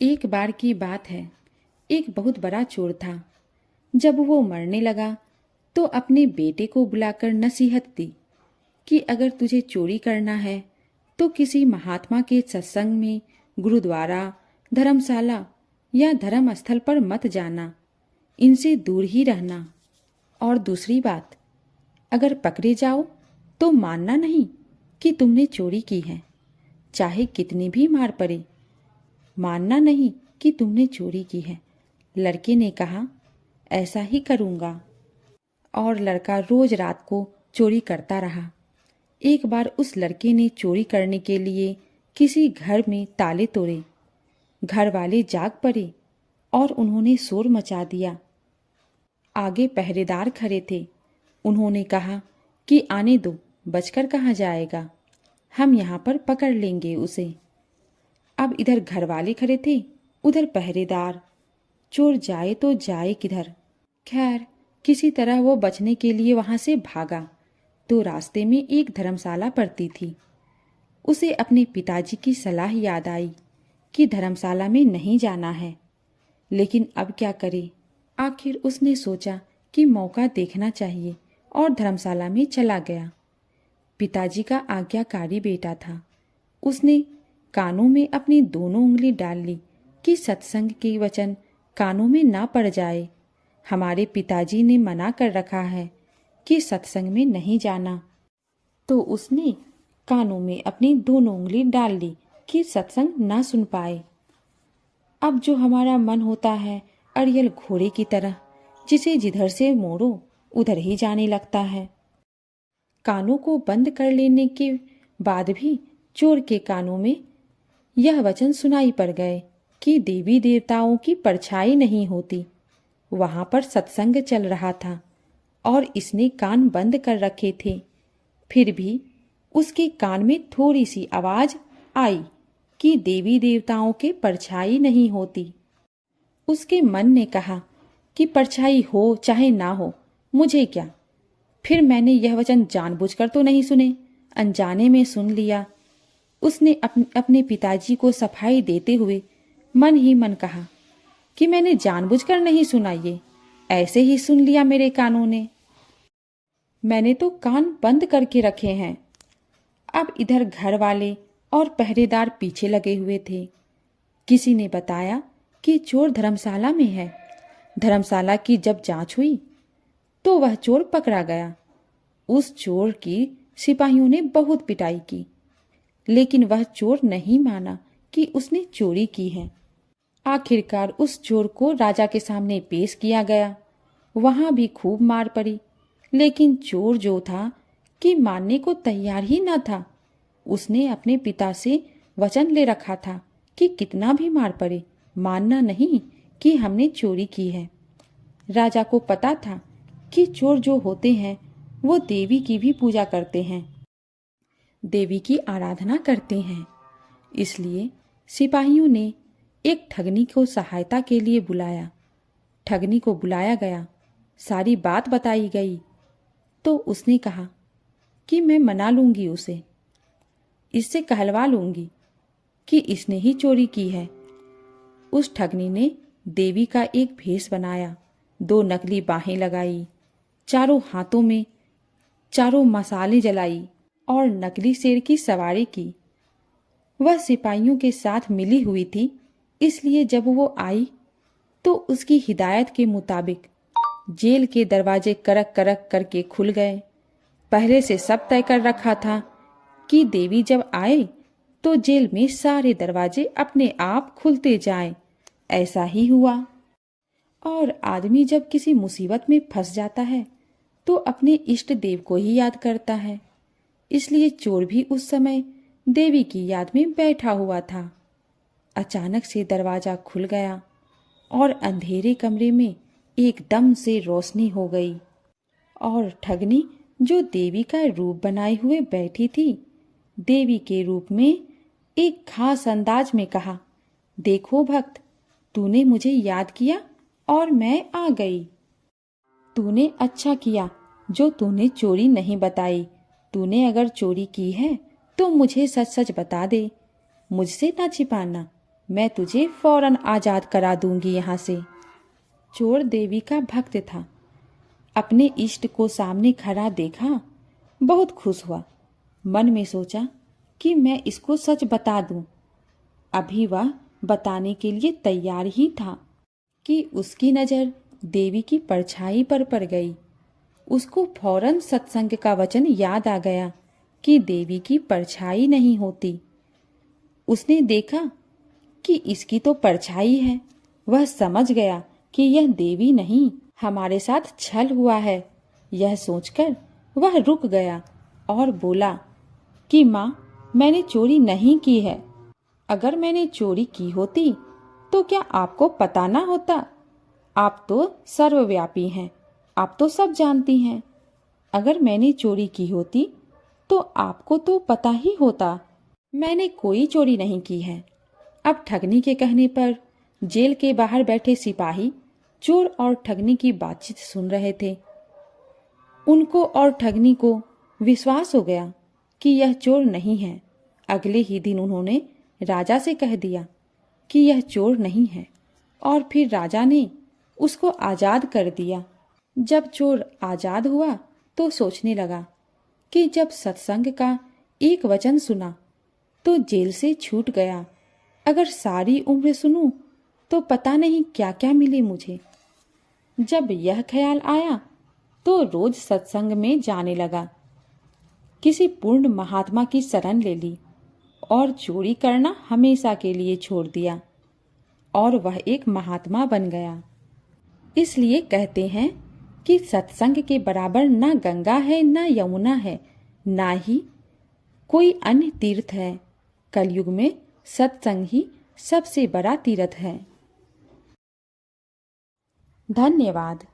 एक बार की बात है, एक बहुत बड़ा चोर था। जब वो मरने लगा तो अपने बेटे को बुलाकर नसीहत दी कि अगर तुझे चोरी करना है तो किसी महात्मा के सत्संग में, गुरुद्वारा, धर्मशाला या धर्म स्थल पर मत जाना, इनसे दूर ही रहना। और दूसरी बात, अगर पकड़े जाओ तो मानना नहीं कि तुमने चोरी की है, चाहे कितनी भी मार पड़े। मानना नहीं कि तुमने चोरी की है। लड़के ने कहा, ऐसा ही करूँगा। और लड़का रोज रात को चोरी करता रहा। एक बार उस लड़के ने चोरी करने के लिए किसी घर में ताले तोड़े। घर वाले जाग पड़े और उन्होंने शोर मचा दिया। आगे पहरेदार खड़े थे। उन्होंने कहा कि आने दो, बचकर कहाँ जाएगा, हम यहाँ पर पकड़ लेंगे उसे। अब इधर घर वाले खड़े थे, उधर पहरेदार। चोर जाए तो जाए किधर। खैर, किसी तरह वो बचने के लिए वहां से भागा तो रास्ते में एक धर्मशाला पड़ती थी। उसे अपने पिताजी की सलाह याद आई कि धर्मशाला में नहीं जाना है, लेकिन अब क्या करे। आखिर उसने सोचा कि मौका देखना चाहिए और धर्मशाला में चला गया। पिताजी का आज्ञाकारी बेटा था। उसने कानों में अपनी दोनों उंगली डाल ली कि सत्संग के वचन कानों में ना पड़ जाए। हमारे पिताजी ने मना कर रखा है कि सत्संग में नहीं जाना। तो उसने कानों में अपनी दोनों उंगली डाल ली कि सत्संग ना सुन पाए। अब जो हमारा मन होता है अड़ियल घोड़े की तरह, जिसे जिधर से मोड़ो उधर ही जाने लगता है। कानों को बंद कर लेने के बाद भी चोर के कानों में यह वचन सुनाई पड़ गए कि देवी देवताओं की परछाई नहीं होती। वहां पर सत्संग चल रहा था और इसने कान बंद कर रखे थे। फिर भी उसके कान में थोड़ी सी आवाज आई कि देवी देवताओं के परछाई नहीं होती। उसके मन ने कहा कि परछाई हो चाहे ना हो, मुझे क्या। फिर मैंने यह वचन जानबूझकर तो नहीं सुने, अनजाने में सुन लिया। उसने अपने पिताजी को सफाई देते हुए मन ही मन कहा कि मैंने जानबूझकर नहीं सुना, ये ऐसे ही सुन लिया मेरे कानों ने। मैंने तो कान बंद करके रखे हैं। अब इधर घर वाले और पहरेदार पीछे लगे हुए थे। किसी ने बताया कि चोर धर्मशाला में है। धर्मशाला की जब जांच हुई तो वह चोर पकड़ा गया। उस चोर की सिपाहियों ने बहुत पिटाई की, लेकिन वह चोर नहीं माना कि उसने चोरी की है। आखिरकार उस चोर को राजा के सामने पेश किया गया। वहां भी खूब मार पड़ी, लेकिन चोर जो था कि मानने को तैयार ही न था। उसने अपने पिता से वचन ले रखा था कि कितना भी मार पड़े, मानना नहीं कि हमने चोरी की है। राजा को पता था कि चोर जो होते हैं वो देवी की भी पूजा करते हैं, देवी की आराधना करते हैं। इसलिए सिपाहियों ने एक ठगनी को सहायता के लिए बुलाया। ठगनी को बुलाया गया, सारी बात बताई गई तो उसने कहा कि मैं मना लूंगी उसे, इससे कहलवा लूंगी कि इसने ही चोरी की है। उस ठगनी ने देवी का एक भेष बनाया, 2 नकली बाहें लगाई, चारों हाथों में चारों मसाले जलाई और नकली शेर की सवारी की। वह सिपाहियों के साथ मिली हुई थी, इसलिए जब वो आई तो उसकी हिदायत के मुताबिक जेल के दरवाजे करक करक करके खुल गए। पहले से सब तय कर रखा था कि देवी जब आए तो जेल में सारे दरवाजे अपने आप खुलते जाएं। ऐसा ही हुआ। और आदमी जब किसी मुसीबत में फंस जाता है तो अपने इष्ट देव को ही याद करता है। इसलिए चोर भी उस समय देवी की याद में बैठा हुआ था। अचानक से दरवाजा खुल गया और अंधेरे कमरे में एकदम से रोशनी हो गई और ठगनी जो देवी का रूप बनाए हुए बैठी थी, देवी के रूप में एक खास अंदाज में कहा, देखो भक्त, तूने मुझे याद किया और मैं आ गई। तूने अच्छा किया जो तूने चोरी नहीं बताई। तूने अगर चोरी की है तो मुझे सच सच बता दे, मुझसे ना छिपाना। मैं तुझे फौरन आजाद करा दूंगी यहाँ से। चोर देवी का भक्त था। अपने इष्ट को सामने खड़ा देखा, बहुत खुश हुआ। मन में सोचा कि मैं इसको सच बता दूं। अभी वह बताने के लिए तैयार ही था कि उसकी नज़र देवी की परछाई पर पड़ गई। उसको फौरन सत्संग का वचन याद आ गया कि देवी की परछाई नहीं होती। उसने देखा कि इसकी तो परछाई है। वह समझ गया कि यह देवी नहीं, हमारे साथ छल हुआ है। यह सोचकर वह रुक गया और बोला कि माँ, मैंने चोरी नहीं की है। अगर मैंने चोरी की होती तो क्या आपको पता ना होता? आप तो सर्वव्यापी हैं, आप तो सब जानती हैं। अगर मैंने चोरी की होती तो आपको तो पता ही होता। मैंने कोई चोरी नहीं की है। अब ठगनी के कहने पर जेल के बाहर बैठे सिपाही चोर और ठगनी की बातचीत सुन रहे थे। उनको और ठगनी को विश्वास हो गया कि यह चोर नहीं है। अगले ही दिन उन्होंने राजा से कह दिया कि यह चोर नहीं है, और फिर राजा ने उसको आज़ाद कर दिया। जब चोर आज़ाद हुआ तो सोचने लगा कि जब सत्संग का एक वचन सुना तो जेल से छूट गया। अगर सारी उम्र सुनूं तो पता नहीं क्या क्या मिले मुझे। जब यह ख्याल आया तो रोज सत्संग में जाने लगा। किसी पूर्ण महात्मा की शरण ले ली और चोरी करना हमेशा के लिए छोड़ दिया, और वह एक महात्मा बन गया। इसलिए कहते हैं कि सत्संग के बराबर ना गंगा है, ना यमुना है, ना ही कोई अन्य तीर्थ है। कलयुग में सत्संग ही सबसे बड़ा तीर्थ है। धन्यवाद।